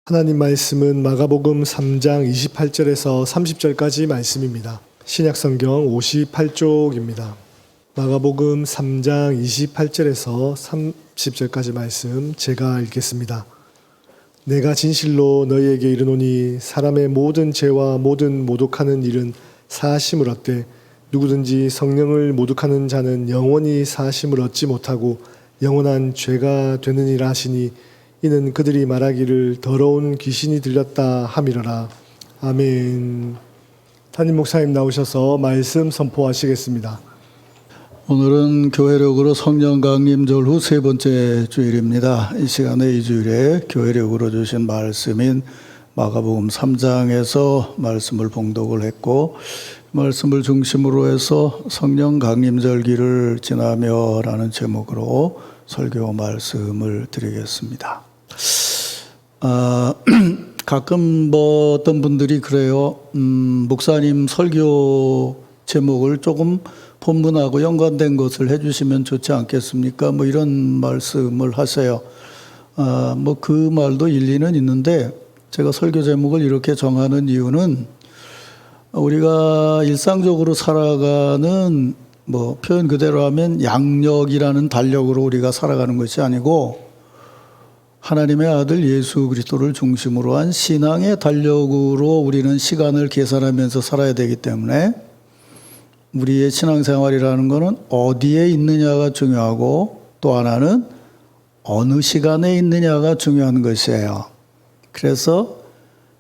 하나님 말씀은 마가복음 3장 28절에서 30절까지 말씀입니다. 신약성경 58쪽입니다. 마가복음 3장 28절에서 30절까지 말씀 제가 읽겠습니다. 내가 진실로 너희에게 이르노니 사람의 모든 죄와 모든 모독하는 일은 사하심을 얻되 누구든지 성령을 모독하는 자는 영원히 사하심을 얻지 못하고 영원한 죄가 되느니라 하시니 이는 그들이 말하기를 더러운 귀신이 들렸다 함이러라. 아멘. 담임 목사님 나오셔서 말씀 선포하시겠습니다. 오늘은 교회력으로 성령 강림절 후 세 번째 주일입니다. 이 시간에 이 주일에 교회력으로 주신 말씀인 마가복음 3장에서 말씀을 봉독을 했고, 말씀을 중심으로 해서 성령 강림절기를 지나며라는 제목으로 설교 말씀을 드리겠습니다. 가끔 어떤 분들이 그래요. 목사님 설교 제목을 조금 본문하고 연관된 것을 해주시면 좋지 않겠습니까? 이런 말씀을 하세요. 그 말도 일리는 있는데, 제가 설교 제목을 이렇게 정하는 이유는 우리가 일상적으로 살아가는 표현 그대로 하면 양력이라는 달력으로 우리가 살아가는 것이 아니고 하나님의 아들 예수 그리스도를 중심으로 한 신앙의 달력으로 우리는 시간을 계산하면서 살아야 되기 때문에 우리의 신앙생활이라는 것은 어디에 있느냐가 중요하고 또 하나는 어느 시간에 있느냐가 중요한 것이에요. 그래서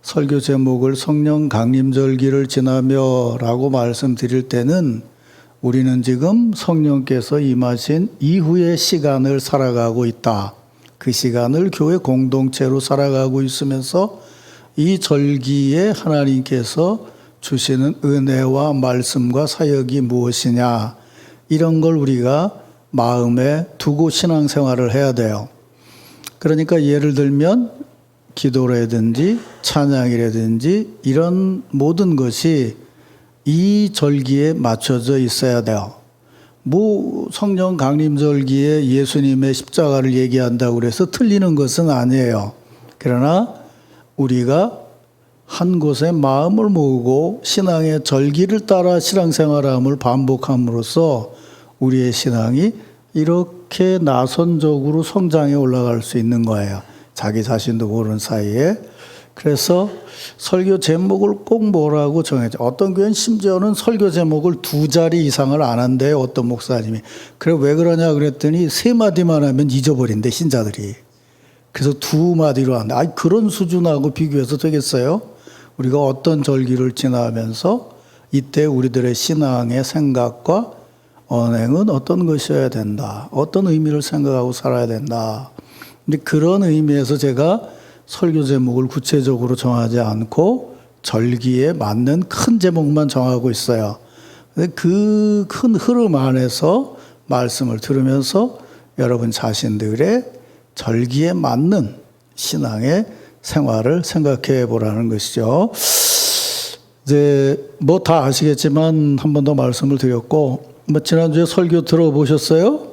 설교 제목을 성령 강림절기를 지나며 라고 말씀드릴 때는 우리는 지금 성령께서 임하신 이후의 시간을 살아가고 있다. 그 시간을 교회 공동체로 살아가고 있으면서 이 절기에 하나님께서 주시는 은혜와 말씀과 사역이 무엇이냐, 이런 걸 우리가 마음에 두고 신앙생활을 해야 돼요. 그러니까 예를 들면 기도라든지 찬양이라든지 이런 모든 것이 이 절기에 맞춰져 있어야 돼요. 성령 강림절기에 예수님의 십자가를 얘기한다고 해서 틀리는 것은 아니에요. 그러나 우리가 한 곳에 마음을 모으고 신앙의 절기를 따라 신앙생활함을 반복함으로써 우리의 신앙이 이렇게 나선적으로 성장해 올라갈 수 있는 거예요. 자기 자신도 모르는 사이에. 그래서 설교 제목을 꼭 뭐라고 정해져. 어떤 교회는 심지어는 설교 제목을 2자리 이상을 안 한대요. 어떤 목사님이. 그래 왜 그러냐 그랬더니 3마디만 하면 잊어버린대, 신자들이. 그래서 2마디로 한다. 그런 수준하고 비교해서 되겠어요? 우리가 어떤 절기를 지나면서 이때 우리들의 신앙의 생각과 언행은 어떤 것이어야 된다. 어떤 의미를 생각하고 살아야 된다. 근데 그런 의미에서 제가 설교 제목을 구체적으로 정하지 않고 절기에 맞는 큰 제목만 정하고 있어요. 그 큰 흐름 안에서 말씀을 들으면서 여러분 자신들의 절기에 맞는 신앙의 생활을 생각해 보라는 것이죠. 이제 다 아시겠지만 한 번 더 말씀을 드렸고, 지난주에 설교 들어보셨어요?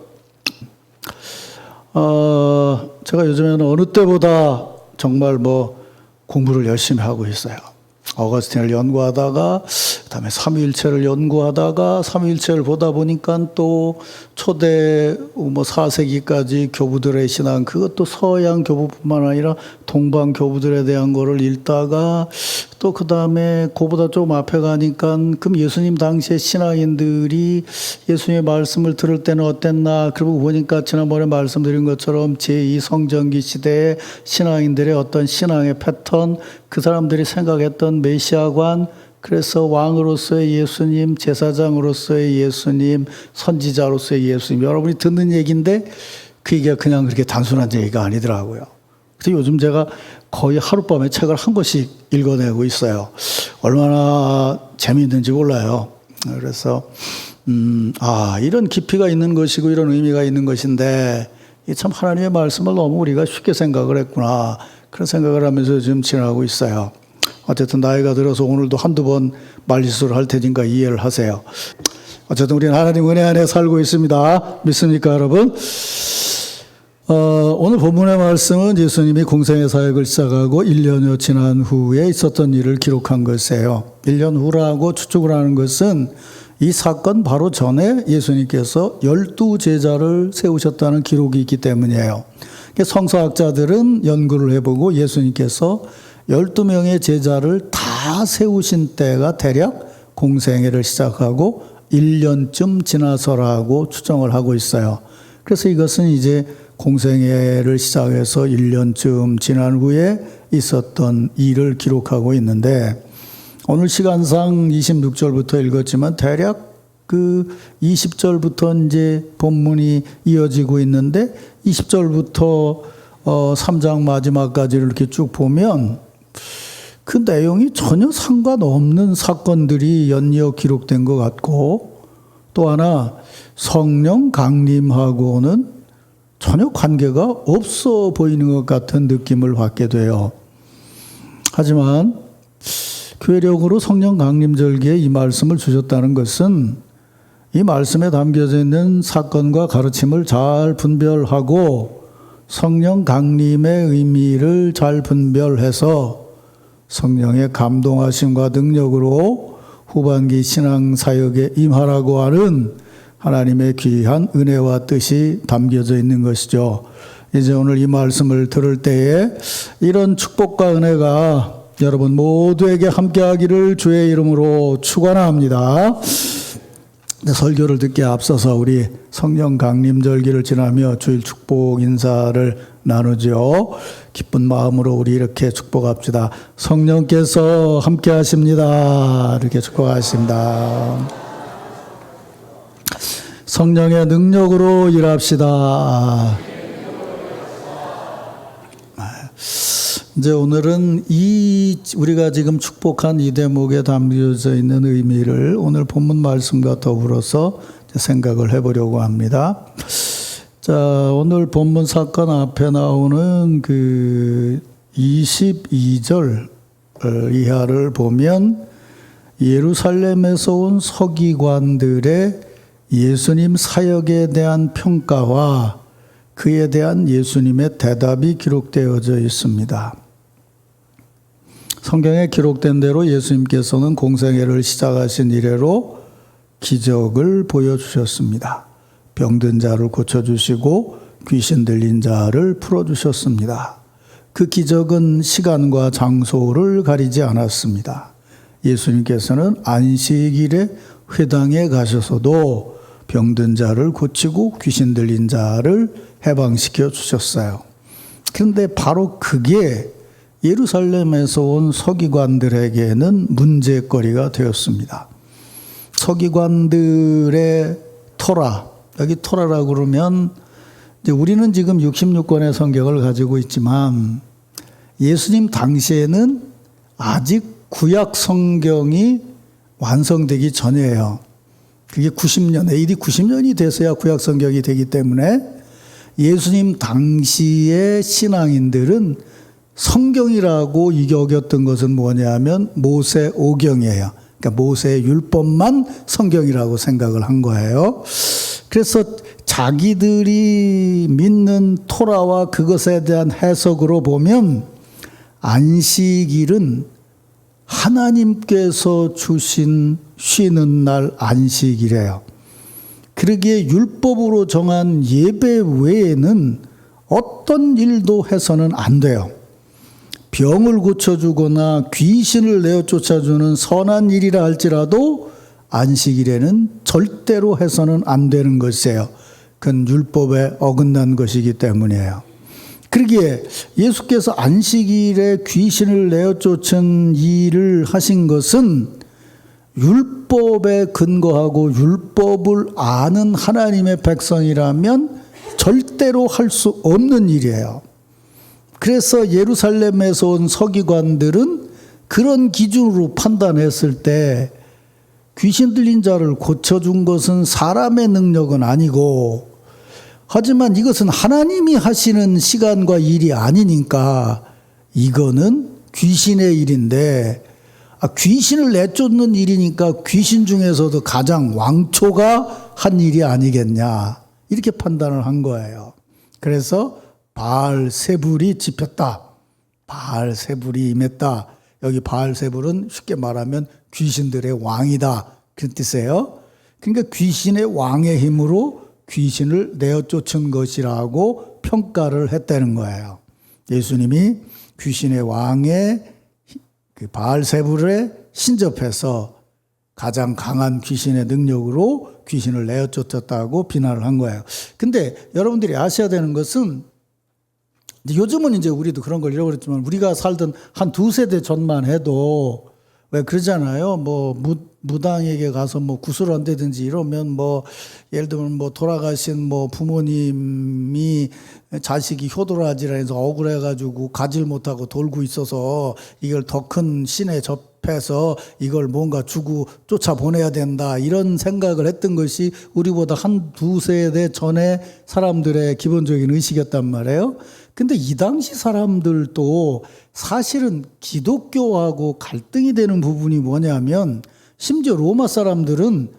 제가 요즘에는 어느 때보다 정말 공부를 열심히 하고 있어요. 어거스틴을 연구하다가, 그다음에 삼위일체를 연구하다가, 삼위일체를 보다 보니까 또 초대 4세기까지 교부들의 신앙, 그것도 서양 교부뿐만 아니라 동방 교부들에 대한 거를 읽다가, 또 그다음에 그보다 좀 앞에 가니까 그럼 예수님 당시의 신앙인들이 예수님의 말씀을 들을 때는 어땠나, 그러고 보니까 지난번에 말씀드린 것처럼 제2성전기 시대의 신앙인들의 어떤 신앙의 패턴, 그 사람들이 생각했던 메시아관, 그래서 왕으로서의 예수님, 제사장으로서의 예수님, 선지자로서의 예수님, 여러분이 듣는 얘기인데 그게 그냥 그렇게 단순한 얘기가 아니더라고요. 그래서 요즘 제가 거의 하룻밤에 책을 한 권씩 읽어내고 있어요. 얼마나 재미있는지 몰라요. 그래서 이런 깊이가 있는 것이고 이런 의미가 있는 것인데 참 하나님의 말씀을 너무 우리가 쉽게 생각을 했구나, 그런 생각을 하면서 지금 지나가고 있어요. 어쨌든 나이가 들어서 오늘도 한두 번 말실수를 할 테니까 이해를 하세요. 어쨌든 우리는 하나님 은혜 안에 살고 있습니다. 믿습니까 여러분? 오늘 본문의 말씀은 예수님이 공생의 사역을 시작하고 1년여 지난 후에 있었던 일을 기록한 것이에요. 1년 후라고 추측을 하는 것은 이 사건 바로 전에 예수님께서 12제자를 세우셨다는 기록이 있기 때문이에요. 성서학자들은 연구를 해보고 예수님께서 12명의 제자를 다 세우신 때가 대략 공생애를 시작하고 1년쯤 지나서라고 추정을 하고 있어요. 그래서 이것은 이제 공생애를 시작해서 1년쯤 지난 후에 있었던 일을 기록하고 있는데, 오늘 시간상 26절부터 읽었지만 대략 그 20절부터 이제 본문이 이어지고 있는데 20절부터 3장 마지막까지를 이렇게 쭉 보면 그 내용이 전혀 상관없는 사건들이 연이어 기록된 것 같고, 또 하나 성령 강림하고는 전혀 관계가 없어 보이는 것 같은 느낌을 받게 돼요. 하지만 교회력으로 성령 강림절기에 이 말씀을 주셨다는 것은 이 말씀에 담겨져 있는 사건과 가르침을 잘 분별하고 성령 강림의 의미를 잘 분별해서 성령의 감동하심과 능력으로 후반기 신앙 사역에 임하라고 하는 하나님의 귀한 은혜와 뜻이 담겨져 있는 것이죠. 이제 오늘 이 말씀을 들을 때에 이런 축복과 은혜가 여러분 모두에게 함께하기를 주의 이름으로 축원합니다. 설교를 듣기에 앞서서 우리 성령 강림절기를 지나며 주일 축복 인사를 나누죠. 기쁜 마음으로 우리 이렇게 축복합시다. 성령께서 함께하십니다. 이렇게 축복하십니다. 성령의 능력으로 일합시다. 이제 오늘은 우리가 지금 축복한 이 대목에 담겨져 있는 의미를 오늘 본문 말씀과 더불어서 생각을 해보려고 합니다. 자, 오늘 본문 사건 앞에 나오는 그 22절 이하를 보면 예루살렘에서 온 서기관들의 예수님 사역에 대한 평가와 그에 대한 예수님의 대답이 기록되어져 있습니다. 성경에 기록된 대로 예수님께서는 공생애를 시작하신 이래로 기적을 보여주셨습니다. 병든 자를 고쳐주시고 귀신 들린 자를 풀어주셨습니다. 그 기적은 시간과 장소를 가리지 않았습니다. 예수님께서는 안식일에 회당에 가셔서도 병든 자를 고치고 귀신 들린 자를 해방시켜 주셨어요. 그런데 바로 그게 예루살렘에서 온 서기관들에게는 문제거리가 되었습니다. 서기관들의 토라, 여기 토라라고 그러면 이제 우리는 지금 66권의 성경을 가지고 있지만 예수님 당시에는 아직 구약 성경이 완성되기 전이에요. 그게 90년, AD 90년이 돼서야 구약 성경이 되기 때문에 예수님 당시의 신앙인들은 성경이라고 여겼던 것은 뭐냐면 모세 오경이에요. 그러니까 모세의 율법만 성경이라고 생각을 한 거예요. 그래서 자기들이 믿는 토라와 그것에 대한 해석으로 보면 안식일은 하나님께서 주신 쉬는 날 안식이래요. 그러기에 율법으로 정한 예배 외에는 어떤 일도 해서는 안 돼요. 병을 고쳐주거나 귀신을 내어 쫓아주는 선한 일이라 할지라도 안식일에는 절대로 해서는 안 되는 것이에요. 그건 율법에 어긋난 것이기 때문이에요. 그러기에 예수께서 안식일에 귀신을 내어 쫓은 일을 하신 것은 율법에 근거하고 율법을 아는 하나님의 백성이라면 절대로 할 수 없는 일이에요. 그래서 예루살렘에서 온 서기관들은 그런 기준으로 판단했을 때 귀신 들린 자를 고쳐준 것은 사람의 능력은 아니고, 하지만 이것은 하나님이 하시는 시간과 일이 아니니까 이거는 귀신의 일인데, 귀신을 내쫓는 일이니까 귀신 중에서도 가장 왕초가 한 일이 아니겠냐, 이렇게 판단을 한 거예요. 그래서 바알세불이 집혔다. 바알세불이 임했다. 여기 바알세불은 쉽게 말하면 귀신들의 왕이다. 그런 뜻이에요. 그러니까 귀신의 왕의 힘으로 귀신을 내어쫓은 것이라고 평가를 했다는 거예요. 예수님이 귀신의 왕의 그 바알세불에 신접해서 가장 강한 귀신의 능력으로 귀신을 내어쫓았다고 비난을 한 거예요. 근데 여러분들이 아셔야 되는 것은 요즘은 이제 우리도 그런 걸 잃어버렸지만 우리가 살던 한 두세 대 전만 해도 왜 그러잖아요. 뭐 무당에게 가서 뭐 구슬을 한다든지 이러면 뭐 예를 들면 뭐 돌아가신 뭐 부모님이 자식이 효도라지라 해서 억울해가지고 가지를 못하고 돌고 있어서 이걸 더 큰 신에 접해서 이걸 뭔가 주고 쫓아보내야 된다. 이런 생각을 했던 것이 우리보다 한 두세 대 전에 사람들의 기본적인 의식이었단 말이에요. 근데 이 당시 사람들도 사실은 기독교하고 갈등이 되는 부분이 뭐냐면 심지어 로마 사람들은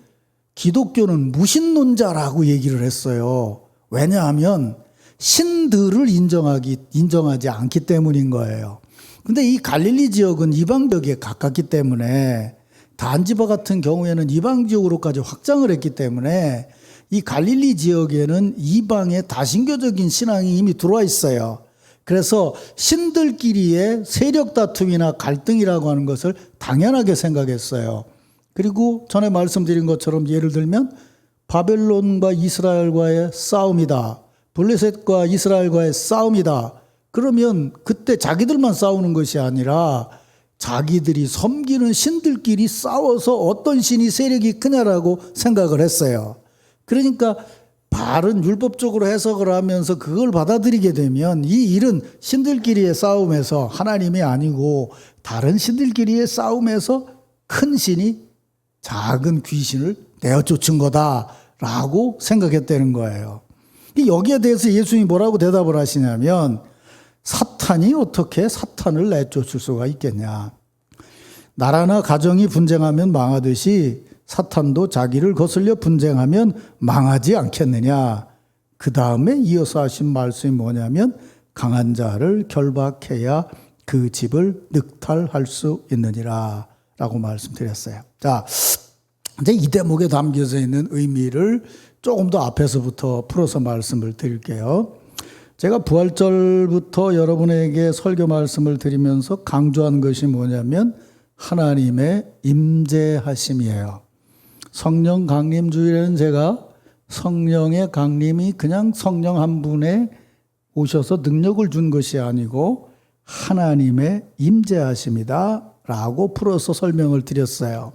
기독교는 무신론자라고 얘기를 했어요. 왜냐하면 신들을 인정하지 않기 때문인 거예요. 근데 이 갈릴리 지역은 이방 지역에 가깝기 때문에 단지바 같은 경우에는 이방 지역으로까지 확장을 했기 때문에 이 갈릴리 지역에는 이방의 다신교적인 신앙이 이미 들어와 있어요. 그래서 신들끼리의 세력 다툼이나 갈등이라고 하는 것을 당연하게 생각했어요. 그리고 전에 말씀드린 것처럼 예를 들면 바벨론과 이스라엘과의 싸움이다. 블레셋과 이스라엘과의 싸움이다. 그러면 그때 자기들만 싸우는 것이 아니라 자기들이 섬기는 신들끼리 싸워서 어떤 신이 세력이 크냐라고 생각을 했어요. 그러니까 바른 율법적으로 해석을 하면서 그걸 받아들이게 되면 이 일은 신들끼리의 싸움에서 하나님이 아니고 다른 신들끼리의 싸움에서 큰 신이 작은 귀신을 내어쫓은 거다라고 생각했다는 거예요. 여기에 대해서 예수님이 뭐라고 대답을 하시냐면 사탄이 어떻게 사탄을 내쫓을 수가 있겠냐. 나라나 가정이 분쟁하면 망하듯이 사탄도 자기를 거슬려 분쟁하면 망하지 않겠느냐. 그 다음에 이어서 하신 말씀이 뭐냐면 강한 자를 결박해야 그 집을 늑탈할 수 있느니라 라고 말씀드렸어요. 자, 이제 이 대목에 담겨져 있는 의미를 조금 더 앞에서부터 풀어서 말씀을 드릴게요. 제가 부활절부터 여러분에게 설교 말씀을 드리면서 강조한 것이 뭐냐면 하나님의 임재하심이에요. 성령 강림 주일에는 제가 성령의 강림이 그냥 성령 한 분에 오셔서 능력을 준 것이 아니고 하나님의 임재하심이다 라고 풀어서 설명을 드렸어요.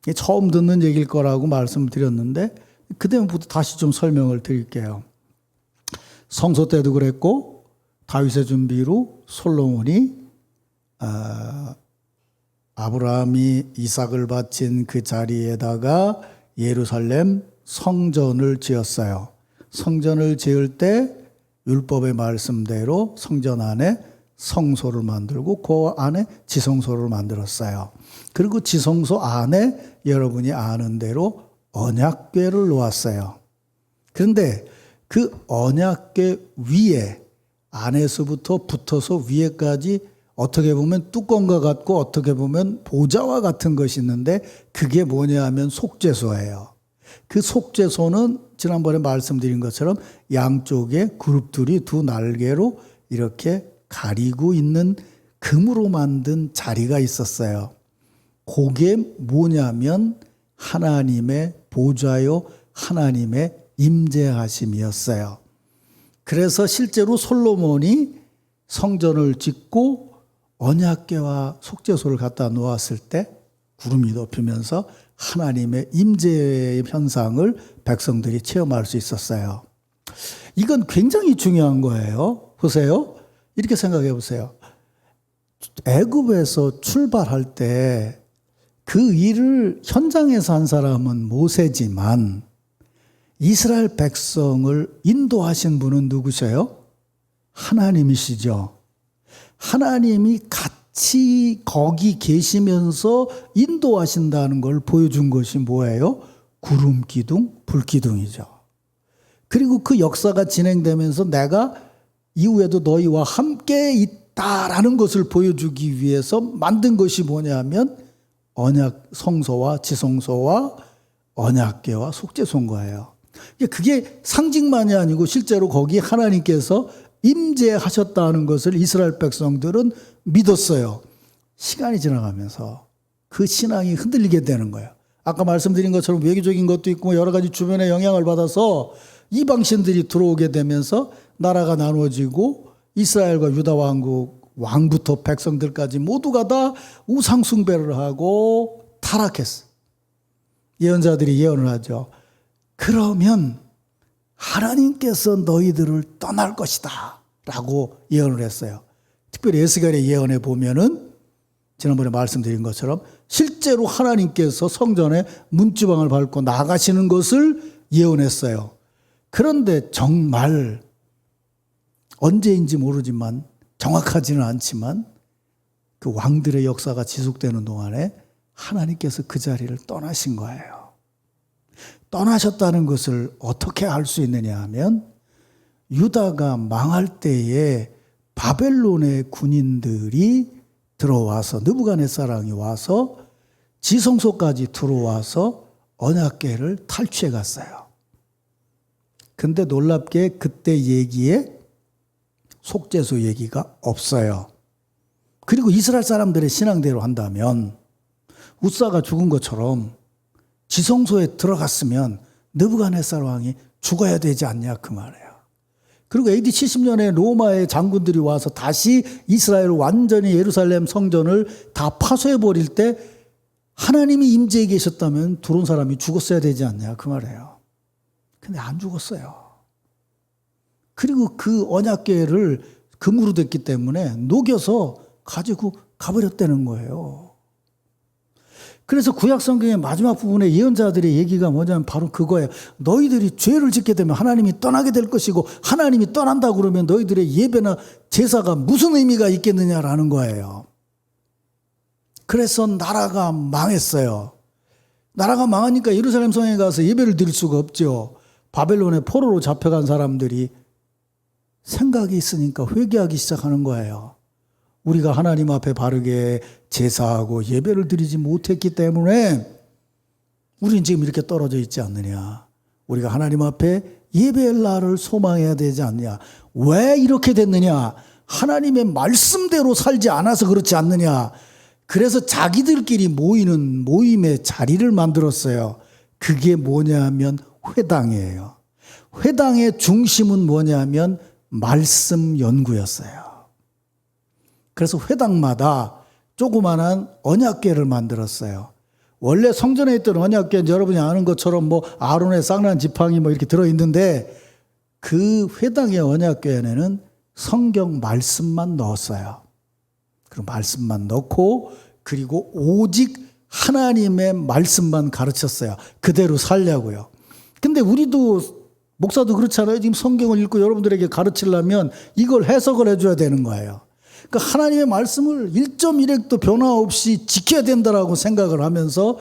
이게 처음 듣는 얘기일 거라고 말씀을 드렸는데 그 다음부터 다시 좀 설명을 드릴게요. 성소 때도 그랬고 다윗의 준비로 솔로몬이 아브라함이 이삭을 바친 그 자리에다가 예루살렘 성전을 지었어요. 성전을 지을 때 율법의 말씀대로 성전 안에 성소를 만들고 그 안에 지성소를 만들었어요. 그리고 지성소 안에 여러분이 아는 대로 언약궤를 놓았어요. 그런데 그 언약궤 위에 안에서부터 붙어서 위에까지 어떻게 보면 뚜껑과 같고 어떻게 보면 보좌와 같은 것이 있는데 그게 뭐냐 하면 속죄소예요. 그 속죄소는 지난번에 말씀드린 것처럼 양쪽에 그룹들이 두 날개로 이렇게 가리고 있는 금으로 만든 자리가 있었어요. 그게 뭐냐면 하나님의 보좌요 하나님의 임재하심이었어요. 그래서 실제로 솔로몬이 성전을 짓고 언약궤와 속죄소를 갖다 놓았을 때 구름이 덮이면서 하나님의 임재의 현상을 백성들이 체험할 수 있었어요. 이건 굉장히 중요한 거예요. 보세요. 이렇게 생각해 보세요. 애굽에서 출발할 때 그 일을 현장에서 한 사람은 모세지만 이스라엘 백성을 인도하신 분은 누구세요? 하나님이시죠. 하나님이 같이 거기 계시면서 인도하신다는 걸 보여준 것이 뭐예요? 구름 기둥, 불 기둥이죠. 그리고 그 역사가 진행되면서 내가 이후에도 너희와 함께 있다라는 것을 보여주기 위해서 만든 것이 뭐냐면 언약 성소와 지성소와 언약궤와 속죄소인 그게 상징만이 아니고 실제로 거기 하나님께서 임재하셨다는 것을 이스라엘 백성들은 믿었어요. 시간이 지나가면서 그 신앙이 흔들리게 되는 거예요. 아까 말씀드린 것처럼 외교적인 것도 있고 여러 가지 주변의 영향을 받아서 이방신들이 들어오게 되면서 나라가 나누어지고 이스라엘과 유다 왕국 왕부터 백성들까지 모두가 다 우상 숭배를 하고 타락했어. 예언자들이 예언을 하죠. 그러면 하나님께서 너희들을 떠날 것이다 라고 예언을 했어요. 특별히 에스겔의 예언에 보면은 지난번에 말씀드린 것처럼 실제로 하나님께서 성전에 문지방을 밟고 나가시는 것을 예언했어요. 그런데 정말 언제인지 모르지만 정확하지는 않지만 그 왕들의 역사가 지속되는 동안에 하나님께서 그 자리를 떠나신 거예요. 떠나셨다는 것을 어떻게 알 수 있느냐 하면 유다가 망할 때에 바벨론의 군인들이 들어와서 느부갓네살왕이 와서 지성소까지 들어와서 언약궤를 탈취해 갔어요. 근데 놀랍게 그때 얘기에 속죄소 얘기가 없어요. 그리고 이스라엘 사람들의 신앙대로 한다면 우사가 죽은 것처럼 지성소에 들어갔으면 느부갓네살 왕이 죽어야 되지 않냐 그 말이에요. 그리고 AD 70년에 로마의 장군들이 와서 다시 이스라엘 완전히 예루살렘 성전을 다 파쇄해버릴 때 하나님이 임재해 계셨다면 들어온 사람이 죽었어야 되지 않냐 그 말이에요. 근데 안 죽었어요. 그리고 그 언약궤를 금으로 됐기 때문에 녹여서 가지고 가버렸다는 거예요. 그래서 구약성경의 마지막 부분에 예언자들의 얘기가 뭐냐면 바로 그거예요. 너희들이 죄를 짓게 되면 하나님이 떠나게 될 것이고 하나님이 떠난다 그러면 너희들의 예배나 제사가 무슨 의미가 있겠느냐라는 거예요. 그래서 나라가 망했어요. 나라가 망하니까 예루살렘 성에 가서 예배를 드릴 수가 없죠. 바벨론의 포로로 잡혀간 사람들이 생각이 있으니까 회개하기 시작하는 거예요. 우리가 하나님 앞에 바르게 제사하고 예배를 드리지 못했기 때문에 우리는 지금 이렇게 떨어져 있지 않느냐. 우리가 하나님 앞에 예배할 날을 소망해야 되지 않느냐. 왜 이렇게 됐느냐. 하나님의 말씀대로 살지 않아서 그렇지 않느냐. 그래서 자기들끼리 모이는 모임의 자리를 만들었어요. 그게 뭐냐면 회당이에요. 회당의 중심은 뭐냐면 말씀 연구였어요. 그래서 회당마다 조그마한 언약궤를 만들었어요. 원래 성전에 있던 언약궤는 여러분이 아는 것처럼 뭐 아론의 쌍난 지팡이 뭐 이렇게 들어있는데 그 회당의 언약궤에는 성경 말씀만 넣었어요. 그럼 말씀만 넣고 그리고 오직 하나님의 말씀만 가르쳤어요. 그대로 살려고요. 근데 우리도 목사도 그렇잖아요. 지금 성경을 읽고 여러분들에게 가르치려면 이걸 해석을 해줘야 되는 거예요. 그러니까 하나님의 말씀을 1.1획도 변화 없이 지켜야 된다라고 생각을 하면서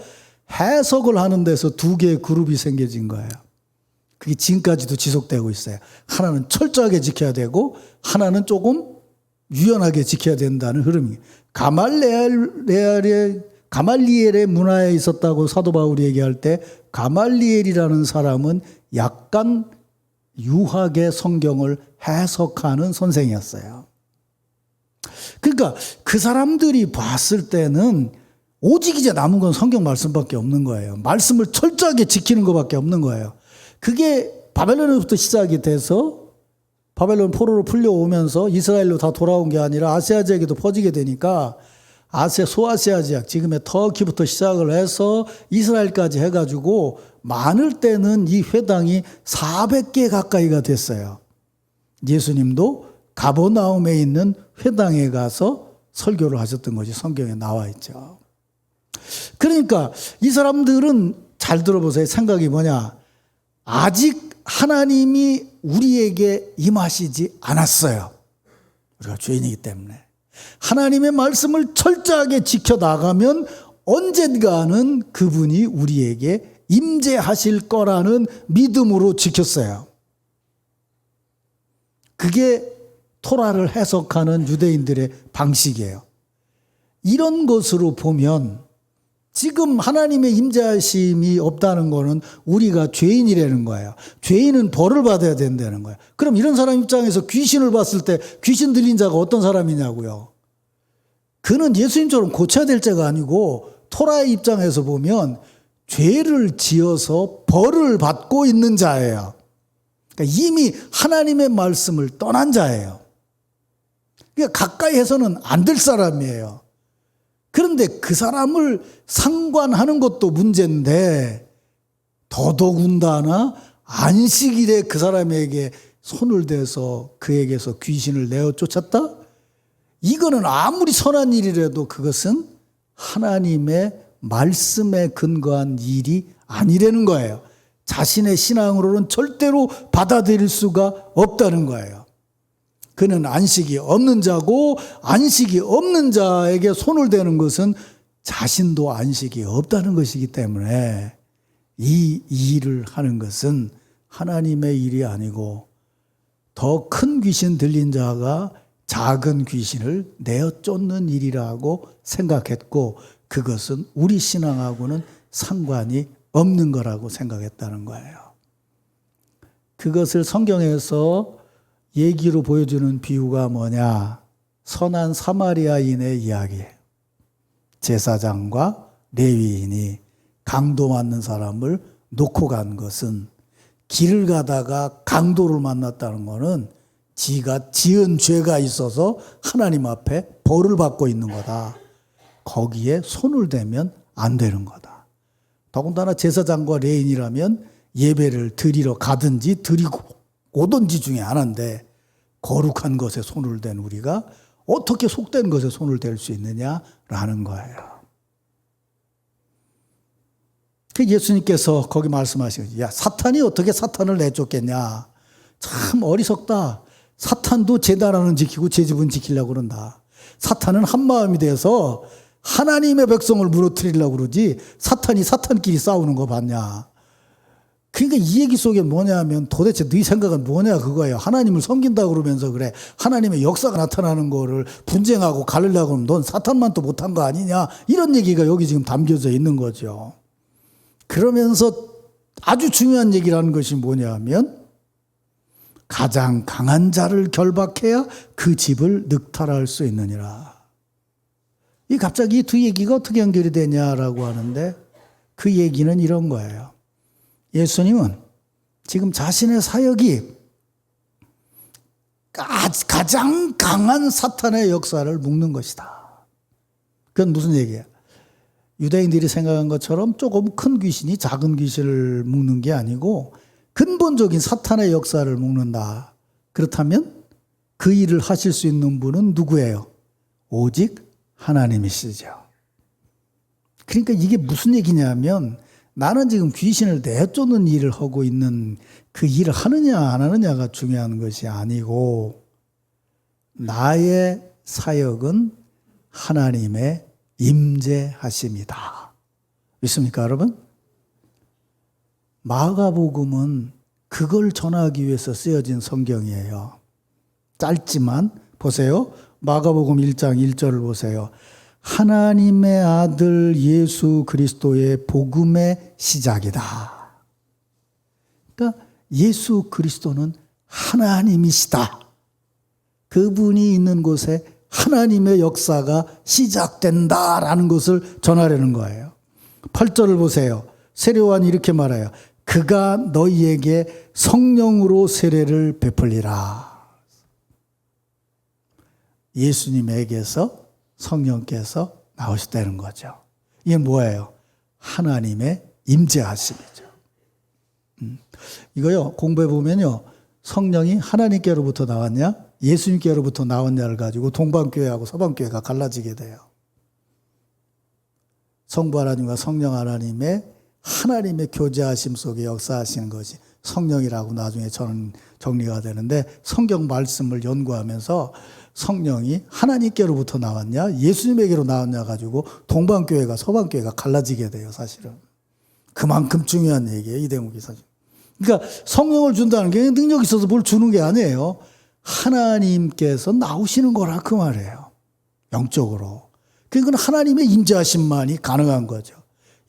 해석을 하는 데서 두 개의 그룹이 생겨진 거예요. 그게 지금까지도 지속되고 있어요. 하나는 철저하게 지켜야 되고 하나는 조금 유연하게 지켜야 된다는 흐름이에요. 가말리엘의 문화에 있었다고 사도 바울이 얘기할 때 가말리엘이라는 사람은 약간 유하게 성경을 해석하는 선생이었어요. 그러니까 그 사람들이 봤을 때는 오직 이제 남은 건 성경 말씀밖에 없는 거예요. 말씀을 철저하게 지키는 것밖에 없는 거예요. 그게 바벨론으로부터 시작이 돼서 바벨론 포로로 풀려오면서 이스라엘로 다 돌아온 게 아니라 아시아 지역에도 퍼지게 되니까 소아시아 지역, 지금의 터키부터 시작을 해서 이스라엘까지 해가지고 많을 때는 이 회당이 400개 가까이가 됐어요. 예수님도 가버나움에 있는 회당에 가서 설교를 하셨던 것이 성경에 나와 있죠. 그러니까 이 사람들은 잘 들어보세요. 생각이 뭐냐. 아직 하나님이 우리에게 임하시지 않았어요. 우리가 죄인이기 때문에. 하나님의 말씀을 철저하게 지켜나가면 언젠가는 그분이 우리에게 임재하실 거라는 믿음으로 지켰어요. 그게 토라를 해석하는 유대인들의 방식이에요. 이런 것으로 보면 지금 하나님의 임재하심이 없다는 거는 우리가 죄인이라는 거예요. 죄인은 벌을 받아야 된다는 거예요. 그럼 이런 사람 입장에서 귀신을 봤을 때 귀신 들린 자가 어떤 사람이냐고요. 그는 예수님처럼 고쳐야 될 자가 아니고 토라의 입장에서 보면 죄를 지어서 벌을 받고 있는 자예요. 그러니까 이미 하나님의 말씀을 떠난 자예요. 그러니까 가까이 해서는 안 될 사람이에요. 그런데 그 사람을 상관하는 것도 문제인데 더더군다나 안식일에 그 사람에게 손을 대서 그에게서 귀신을 내어 쫓았다? 이거는 아무리 선한 일이라도 그것은 하나님의 말씀에 근거한 일이 아니라는 거예요. 자신의 신앙으로는 절대로 받아들일 수가 없다는 거예요. 그는 안식이 없는 자고 안식이 없는 자에게 손을 대는 것은 자신도 안식이 없다는 것이기 때문에 이 일을 하는 것은 하나님의 일이 아니고 더 큰 귀신 들린 자가 작은 귀신을 내어 쫓는 일이라고 생각했고 그것은 우리 신앙하고는 상관이 없는 거라고 생각했다는 거예요. 그것을 성경에서 얘기로 보여주는 비유가 뭐냐? 선한 사마리아인의 이야기예요. 제사장과 레위인이 강도 맞는 사람을 놓고 간 것은 길을 가다가 강도를 만났다는 것은 지가 지은 죄가 있어서 하나님 앞에 벌을 받고 있는 거다. 거기에 손을 대면 안 되는 거다. 더군다나 제사장과 레위인이라면 예배를 드리러 가든지 드리고 오든지 중에 하나인데 거룩한 것에 손을 댄 우리가 어떻게 속된 것에 손을 댈 수 있느냐라는 거예요. 예수님께서 거기 말씀하시죠. 야, 사탄이 어떻게 사탄을 내쫓겠냐. 참 어리석다. 사탄도 제 나라는 지키고 제 집은 지키려고 그런다. 사탄은 한 마음이 돼서 하나님의 백성을 무너뜨리려고 그러지 사탄이 사탄끼리 싸우는 거 봤냐. 그러니까 이 얘기 속에 뭐냐면 도대체 네 생각은 뭐냐 그거예요. 하나님을 섬긴다 그러면서 그래. 하나님의 역사가 나타나는 거를 분쟁하고 가르려고 하면 넌 사탄만 또 못한 거 아니냐. 이런 얘기가 여기 지금 담겨져 있는 거죠. 그러면서 아주 중요한 얘기라는 것이 뭐냐면 가장 강한 자를 결박해야 그 집을 늑탈할 수 있느니라. 이 갑자기 두 얘기가 어떻게 연결이 되냐라고 하는데 그 얘기는 이런 거예요. 예수님은 지금 자신의 사역이 가장 강한 사탄의 역사를 묶는 것이다. 그건 무슨 얘기야? 유대인들이 생각한 것처럼 조금 큰 귀신이 작은 귀신을 묶는 게 아니고 근본적인 사탄의 역사를 묶는다. 그렇다면 그 일을 하실 수 있는 분은 누구예요? 오직 하나님이시죠. 그러니까 이게 무슨 얘기냐면 나는 지금 귀신을 내쫓는 일을 하고 있는 그 일을 하느냐 안 하느냐가 중요한 것이 아니고 나의 사역은 하나님의 임재하심이다. 믿습니까, 여러분? 마가복음은 그걸 전하기 위해서 쓰여진 성경이에요. 짧지만 보세요. 마가복음 1장 1절을 보세요. 하나님의 아들 예수 그리스도의 복음의 시작이다. 그러니까 예수 그리스도는 하나님이시다. 그분이 있는 곳에 하나님의 역사가 시작된다라는 것을 전하려는 거예요. 8절을 보세요. 세례요한이 이렇게 말해요. 그가 너희에게 성령으로 세례를 베풀리라. 예수님에게서 성령께서 나오셨다는 거죠. 이게 뭐예요? 하나님의 임재하심이죠. 이거요, 공부해 보면요, 성령이 하나님께로부터 나왔냐, 예수님께로부터 나왔냐를 가지고 동방교회하고 서방교회가 갈라지게 돼요. 성부 하나님과 성령 하나님의 교제하심 속에 역사하시는 것이 성령이라고 나중에 저는 정리가 되는데 성경 말씀을 연구하면서 성령이 하나님께로부터 나왔냐 예수님에게로 나왔냐 가지고 동방교회가 서방교회가 갈라지게 돼요. 사실은 그만큼 중요한 얘기예요. 이 대목이 사실. 그러니까 성령을 준다는 게 능력이 있어서 뭘 주는 게 아니에요. 하나님께서 나오시는 거라 그 말이에요. 영적으로. 그러니까 하나님의 임재하심만이 가능한 거죠.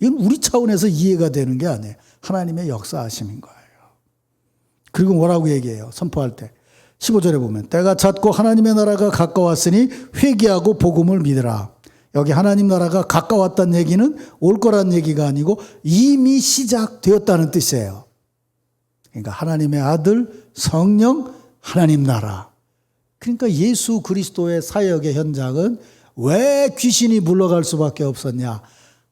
이건 우리 차원에서 이해가 되는 게 아니에요. 하나님의 역사하심인 거예요. 그리고 뭐라고 얘기해요? 선포할 때. 15절에 보면 때가 찼고 하나님의 나라가 가까웠으니 회개하고 복음을 믿으라. 여기 하나님 나라가 가까웠다는 얘기는 올 거란 얘기가 아니고 이미 시작되었다는 뜻이에요. 그러니까 하나님의 아들, 성령, 하나님 나라. 그러니까 예수 그리스도의 사역의 현장은 왜 귀신이 물러갈 수밖에 없었냐?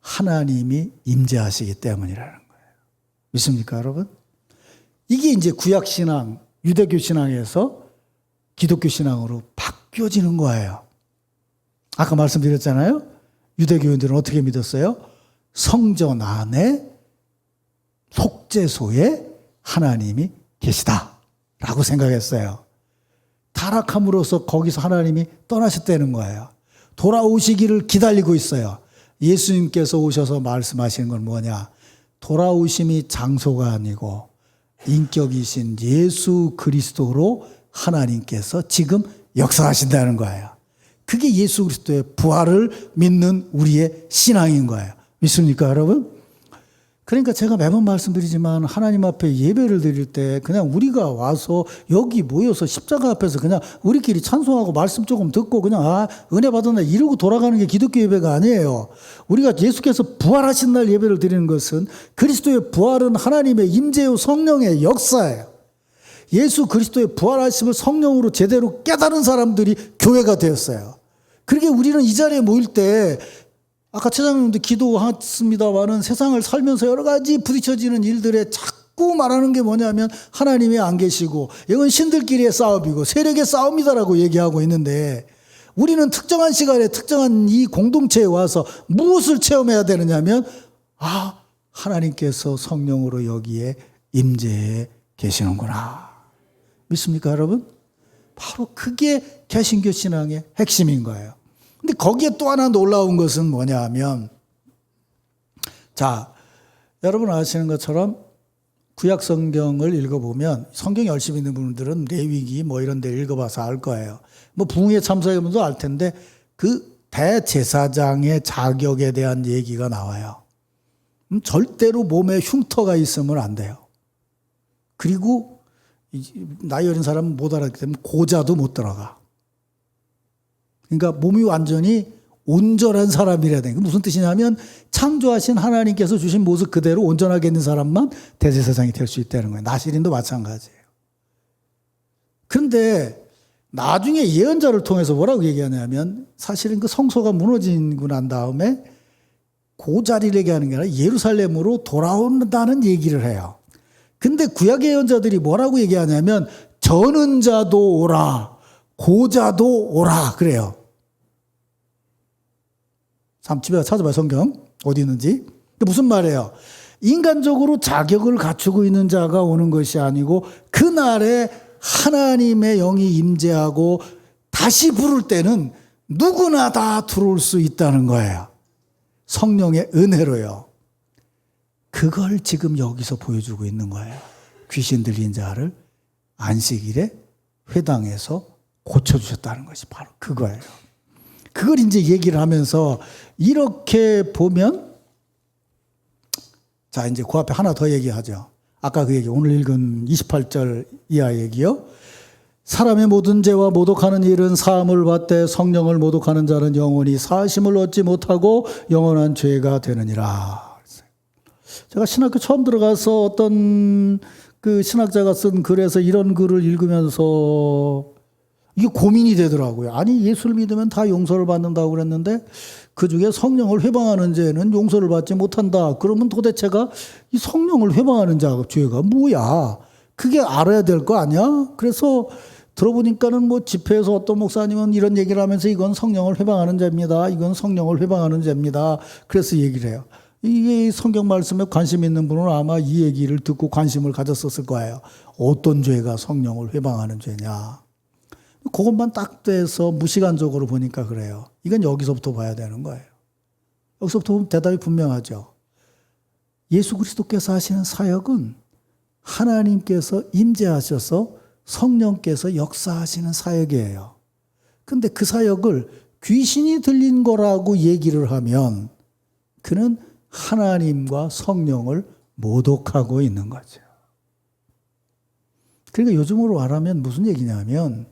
하나님이 임재하시기 때문이라는 거예요. 믿습니까, 여러분? 이게 이제 구약신앙, 유대교 신앙에서 기독교 신앙으로 바뀌어지는 거예요. 아까 말씀드렸잖아요. 유대교인들은 어떻게 믿었어요? 성전 안에 속죄소에 하나님이 계시다라고 생각했어요. 타락함으로써 거기서 하나님이 떠나셨다는 거예요. 돌아오시기를 기다리고 있어요. 예수님께서 오셔서 말씀하시는 건 뭐냐? 돌아오심이 장소가 아니고 인격이신 예수 그리스도로 하나님께서 지금 역사하신다는 거예요. 그게 예수 그리스도의 부활을 믿는 우리의 신앙인 거예요. 믿습니까, 여러분? 그러니까 제가 매번 말씀드리지만 하나님 앞에 예배를 드릴 때 그냥 우리가 와서 여기 모여서 십자가 앞에서 그냥 우리끼리 찬송하고 말씀 조금 듣고 그냥 은혜 받았나 이러고 돌아가는 게 기독교 예배가 아니에요. 우리가 예수께서 부활하신 날 예배를 드리는 것은 그리스도의 부활은 하나님의 임재요 성령의 역사예요. 예수 그리스도의 부활하심을 성령으로 제대로 깨달은 사람들이 교회가 되었어요. 그러게 우리는 이 자리에 모일 때 아까 차장님도 기도했습니다만은 세상을 살면서 여러 가지 부딪혀지는 일들에 자꾸 말하는 게 뭐냐면 하나님이 안 계시고 이건 신들끼리의 싸움이고 세력의 싸움이다라고 얘기하고 있는데 우리는 특정한 시간에 특정한 이 공동체에 와서 무엇을 체험해야 되느냐면 하나님께서 성령으로 여기에 임재해 계시는구나. 믿습니까, 여러분? 바로 그게 개신교 신앙의 핵심인 거예요. 근데 거기에 또 하나 놀라운 것은 뭐냐 하면 자, 여러분 아시는 것처럼 구약 성경을 읽어보면 성경 열심히 있는 분들은 레위기 뭐 이런 데 읽어봐서 알 거예요. 뭐 부흥회 참석해 보면 알 텐데 그 대제사장의 자격에 대한 얘기가 나와요. 절대로 몸에 흉터가 있으면 안 돼요. 그리고 나이 어린 사람은 못 알아듣기 때문에 고자도 못 들어가. 그러니까 몸이 완전히 온전한 사람이라야 되는 게 무슨 뜻이냐면 창조하신 하나님께서 주신 모습 그대로 온전하게 있는 사람만 대제사장이 될 수 있다는 거예요. 나시린도 마찬가지예요. 그런데 나중에 예언자를 통해서 뭐라고 얘기하냐면 사실은 그 성소가 무너지고 난 다음에 그 자리를 얘기하는 게 아니라 예루살렘으로 돌아온다는 얘기를 해요. 근데 구약의 예언자들이 뭐라고 얘기하냐면 저는 자도 오라 고자도 오라 그래요. 집에 찾아봐요. 성경 어디 있는지. 무슨 말이에요? 인간적으로 자격을 갖추고 있는 자가 오는 것이 아니고 그날에 하나님의 영이 임재하고 다시 부를 때는 누구나 다 들어올 수 있다는 거예요. 성령의 은혜로요. 그걸 지금 여기서 보여주고 있는 거예요. 귀신 들린 자를 안식일에 회당에서 고쳐주셨다는 것이 바로 그거예요. 그걸 이제 얘기를 하면서 이렇게 보면 자 이제 그 앞에 하나 더 얘기하죠. 아까 그 얘기 오늘 읽은 28절 이하 얘기요. 사람의 모든 죄와 모독하는 일은 사함을 받되 성령을 모독하는 자는 영원히 사하심을 얻지 못하고 영원한 죄가 되느니라. 제가 신학교 처음 들어가서 어떤 그 신학자가 쓴 글에서 이런 글을 읽으면서 이게 고민이 되더라고요. 아니 예수를 믿으면 다 용서를 받는다고 그랬는데 그중에 성령을 회방하는 죄는 용서를 받지 못한다. 그러면 도대체가 이 성령을 회방하는 죄가 뭐야? 그게 알아야 될 거 아니야? 그래서 들어보니까는 뭐 집회에서 어떤 목사님은 이런 얘기를 하면서 이건 성령을 회방하는 죄입니다. 이건 성령을 회방하는 죄입니다. 그래서 얘기를 해요. 이게 성경 말씀에 관심 있는 분은 아마 이 얘기를 듣고 관심을 가졌었을 거예요. 어떤 죄가 성령을 회방하는 죄냐? 그것만 딱 돼서 무시간적으로 보니까 그래요. 이건 여기서부터 봐야 되는 거예요. 여기서부터 보면 대답이 분명하죠. 예수 그리스도께서 하시는 사역은 하나님께서 임재하셔서 성령께서 역사하시는 사역이에요. 근데 그 사역을 귀신이 들린 거라고 얘기를 하면 그는 하나님과 성령을 모독하고 있는 거죠. 그러니까 요즘으로 말하면 무슨 얘기냐면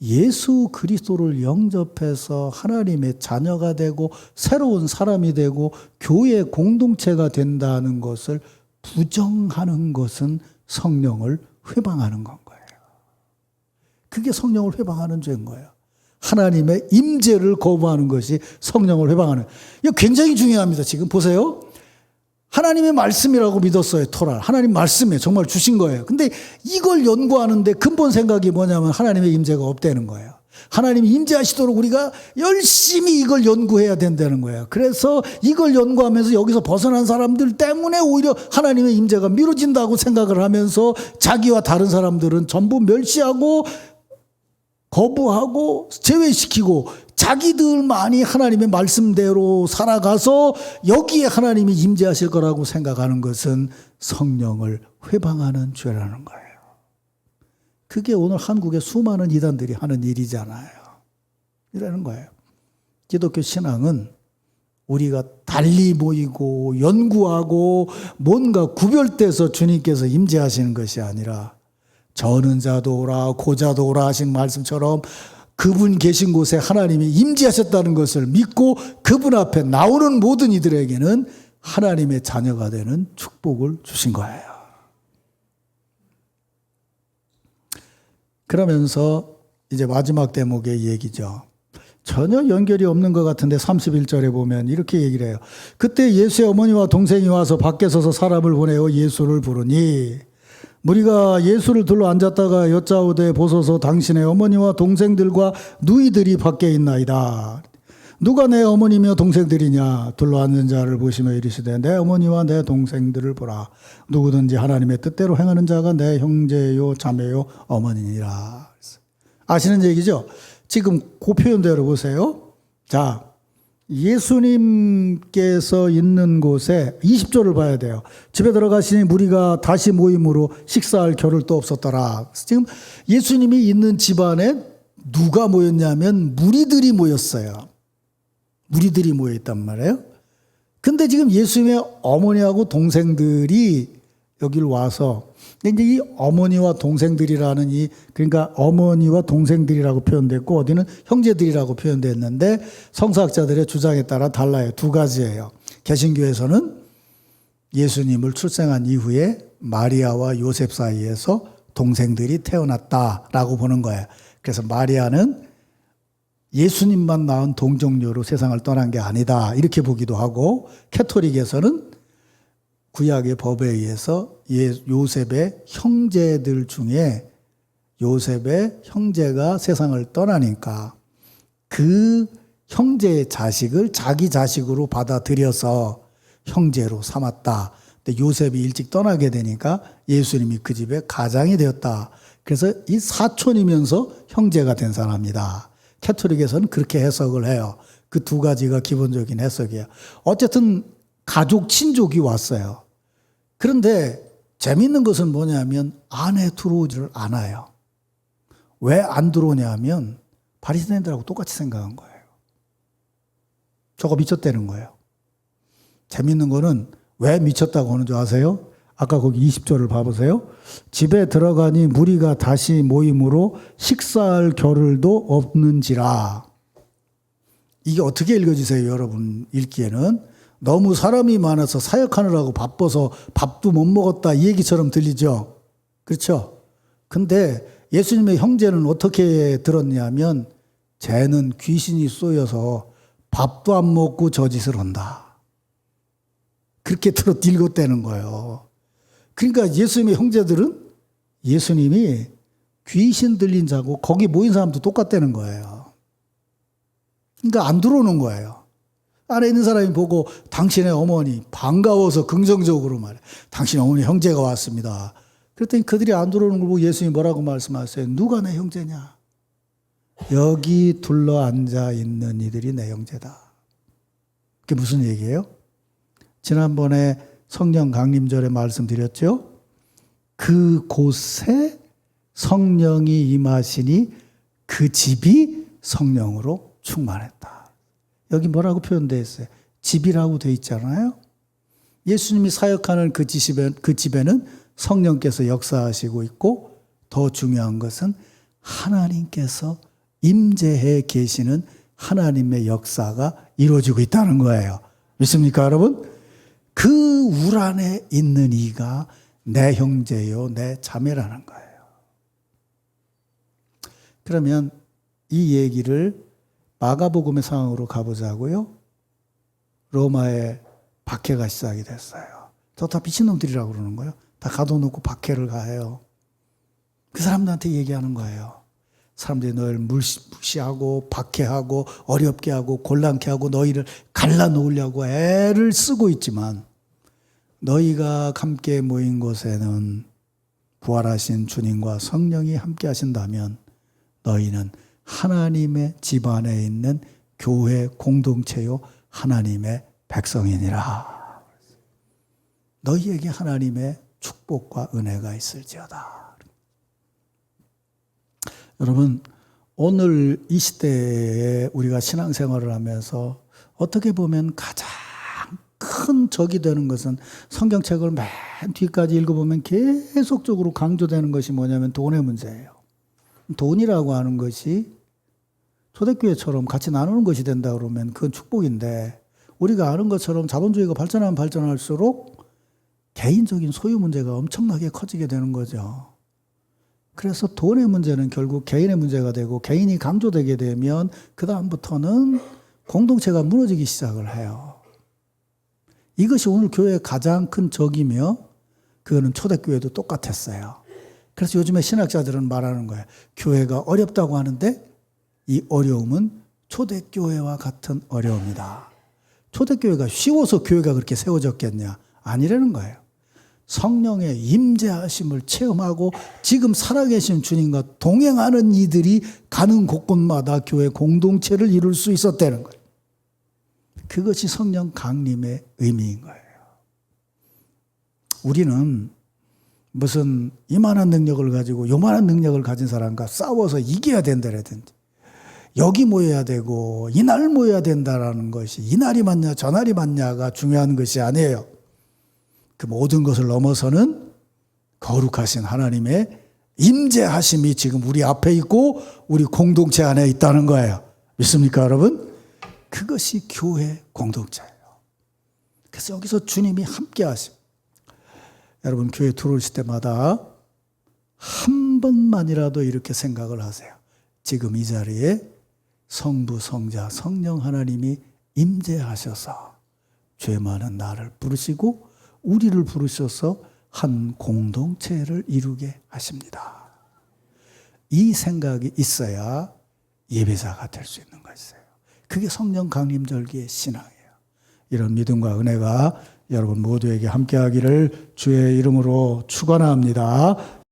예수 그리스도를 영접해서 하나님의 자녀가 되고 새로운 사람이 되고 교회 공동체가 된다는 것을 부정하는 것은 성령을 회방하는 건 거예요. 그게 성령을 회방하는 죄인 거예요. 하나님의 임재를 거부하는 것이 성령을 회방하는. 이거 굉장히 중요합니다. 지금 보세요. 하나님의 말씀이라고 믿었어요. 토라를. 하나님 말씀에 정말 주신 거예요. 근데 이걸 연구하는데 근본 생각이 뭐냐면 하나님의 임재가 없다는 거예요. 하나님이 임재하시도록 우리가 열심히 이걸 연구해야 된다는 거예요. 그래서 이걸 연구하면서 여기서 벗어난 사람들 때문에 오히려 하나님의 임재가 미뤄진다고 생각을 하면서 자기와 다른 사람들은 전부 멸시하고 거부하고 제외시키고 자기들만이 하나님의 말씀대로 살아가서 여기에 하나님이 임재하실 거라고 생각하는 것은 성령을 회방하는 죄라는 거예요. 그게 오늘 한국의 수많은 이단들이 하는 일이잖아요. 이라는 거예요. 기독교 신앙은 우리가 달리 모이고 연구하고 뭔가 구별돼서 주님께서 임재하시는 것이 아니라 전은자도 오라 고자도 오라 하신 말씀처럼 그분 계신 곳에 하나님이 임재하셨다는 것을 믿고 그분 앞에 나오는 모든 이들에게는 하나님의 자녀가 되는 축복을 주신 거예요. 그러면서 이제 마지막 대목의 얘기죠. 전혀 연결이 없는 것 같은데 31절에 보면 이렇게 얘기를 해요. 그때 예수의 어머니와 동생이 와서 밖에 서서 사람을 보내어 예수를 부르니 무리가 예수를 둘러 앉았다가 여짜오되 보소서 당신의 어머니와 동생들과 누이들이 밖에 있나이다. 누가 내 어머니며 동생들이냐 둘러 앉은 자를 보시며 이르시되 내 어머니와 내 동생들을 보라. 누구든지 하나님의 뜻대로 행하는 자가 내 형제요 자매요 어머니니라. 아시는 얘기죠? 지금 그 표현대로 보세요. 자, 예수님께서 있는 곳에 20절을 봐야 돼요. 집에 들어가시니 무리가 다시 모임으로 식사할 겨를도 없었더라. 지금 예수님이 있는 집안에 누가 모였냐면 무리들이 모였어요. 무리들이 모여있단 말이에요. 근데 지금 예수님의 어머니하고 동생들이 여기를 와서 이제 이 어머니와 동생들이라는 그러니까 어머니와 동생들이라고 표현됐고 어디는 형제들이라고 표현됐는데 성서학자들의 주장에 따라 달라요. 두 가지예요. 개신교에서는 예수님을 출생한 이후에 마리아와 요셉 사이에서 동생들이 태어났다라고 보는 거예요. 그래서 마리아는 예수님만 낳은 동정녀로 세상을 떠난 게 아니다 이렇게 보기도 하고 캐토릭에서는 구약의 법에 의해서 요셉의 형제들 중에 요셉의 형제가 세상을 떠나니까 그 형제의 자식을 자기 자식으로 받아들여서 형제로 삼았다. 근데 요셉이 일찍 떠나게 되니까 예수님이 그 집의 가장이 되었다. 그래서 이 사촌이면서 형제가 된 사람이다. 캐토릭에서는 그렇게 해석을 해요. 그 두 가지가 기본적인 해석이에요. 어쨌든 가족, 친족이 왔어요. 그런데 재미있는 것은 뭐냐면 안에 들어오지를 않아요. 왜 안 들어오냐 하면 바리새인들하고 똑같이 생각한 거예요. 저거 미쳤다는 거예요. 재미있는 거는 왜 미쳤다고 하는 줄 아세요? 아까 거기 20절을 봐보세요. 집에 들어가니 무리가 다시 모임으로 식사할 겨를도 없는지라. 이게 어떻게 읽어지세요, 여러분 읽기에는? 너무 사람이 많아서 사역하느라고 바빠서 밥도 못 먹었다 이 얘기처럼 들리죠. 그렇죠? 근데 예수님의 형제는 어떻게 들었냐면 쟤는 귀신이 쏘여서 밥도 안 먹고 저 짓을 한다. 그렇게 읽었다는 거예요. 그러니까 예수님의 형제들은 예수님이 귀신 들린 자고 거기 모인 사람도 똑같다는 거예요. 그러니까 안 들어오는 거예요. 안에 있는 사람이 보고 당신의 어머니 반가워서 긍정적으로 말해. 당신 어머니 형제가 왔습니다. 그랬더니 그들이 안 들어오는 걸 보고 예수님이 뭐라고 말씀하세요? 누가 내 형제냐? 여기 둘러 앉아 있는 이들이 내 형제다. 그게 무슨 얘기예요? 지난번에 성령 강림절에 말씀드렸죠? 그곳에 성령이 임하시니 그 집이 성령으로 충만했다. 여기 뭐라고 표현되어 있어요? 집이라고 되어 있잖아요. 예수님이 사역하는 그 집에는 성령께서 역사하시고 있고, 더 중요한 것은 하나님께서 임재해 계시는 하나님의 역사가 이루어지고 있다는 거예요. 믿습니까, 여러분? 그 울 안에 있는 이가 내 형제요, 내 자매라는 거예요. 그러면 이 얘기를 마가복음의 상황으로 가보자고요. 로마에 박해가 시작이 됐어요. 저 다 미친놈들이라고 그러는 거예요. 다 가둬놓고 박해를 가해요. 그 사람들한테 얘기하는 거예요. 사람들이 너희를 무시하고 박해하고 어렵게 하고 곤란케 하고 너희를 갈라놓으려고 애를 쓰고 있지만, 너희가 함께 모인 곳에는 부활하신 주님과 성령이 함께 하신다면 너희는 하나님의 집 안에 있는 교회 공동체요 하나님의 백성이니라. 너희에게 하나님의 축복과 은혜가 있을지어다. 여러분, 오늘 이 시대에 우리가 신앙생활을 하면서 어떻게 보면 가장 큰 적이 되는 것은, 성경책을 맨 뒤까지 읽어보면 계속적으로 강조되는 것이 뭐냐면 돈의 문제예요. 돈이라고 하는 것이 초대교회처럼 같이 나누는 것이 된다 그러면 그건 축복인데, 우리가 아는 것처럼 자본주의가 발전하면 발전할수록 개인적인 소유 문제가 엄청나게 커지게 되는 거죠. 그래서 돈의 문제는 결국 개인의 문제가 되고, 개인이 강조되게 되면 그 다음부터는 공동체가 무너지기 시작을 해요. 이것이 오늘 교회의 가장 큰 적이며, 그거는 초대교회도 똑같았어요. 그래서 요즘에 신학자들은 말하는 거예요. 교회가 어렵다고 하는데 이 어려움은 초대교회와 같은 어려움이다. 초대교회가 쉬워서 교회가 그렇게 세워졌겠냐? 아니라는 거예요. 성령의 임재하심을 체험하고 지금 살아계신 주님과 동행하는 이들이 가는 곳곳마다 교회 공동체를 이룰 수 있었다는 거예요. 그것이 성령 강림의 의미인 거예요. 우리는 무슨 이만한 능력을 가지고 요만한 능력을 가진 사람과 싸워서 이겨야 된다라든지, 여기 모여야 되고 이날 모여야 된다라는 것이 이날이 맞냐 저날이 맞냐가 중요한 것이 아니에요. 그 모든 것을 넘어서는 거룩하신 하나님의 임재하심이 지금 우리 앞에 있고 우리 공동체 안에 있다는 거예요. 믿습니까, 여러분? 그것이 교회 공동체예요. 그래서 여기서 주님이 함께 하심. 여러분, 교회 들어오실 때마다 한 번만이라도 이렇게 생각을 하세요. 지금 이 자리에 성부, 성자, 성령 하나님이 임재하셔서 죄 많은 나를 부르시고 우리를 부르셔서 한 공동체를 이루게 하십니다. 이 생각이 있어야 예배자가 될 수 있는 것이에요. 그게 성령 강림절기의 신앙이에요. 이런 믿음과 은혜가 여러분 모두에게 함께하기를 주의 이름으로 축원합니다.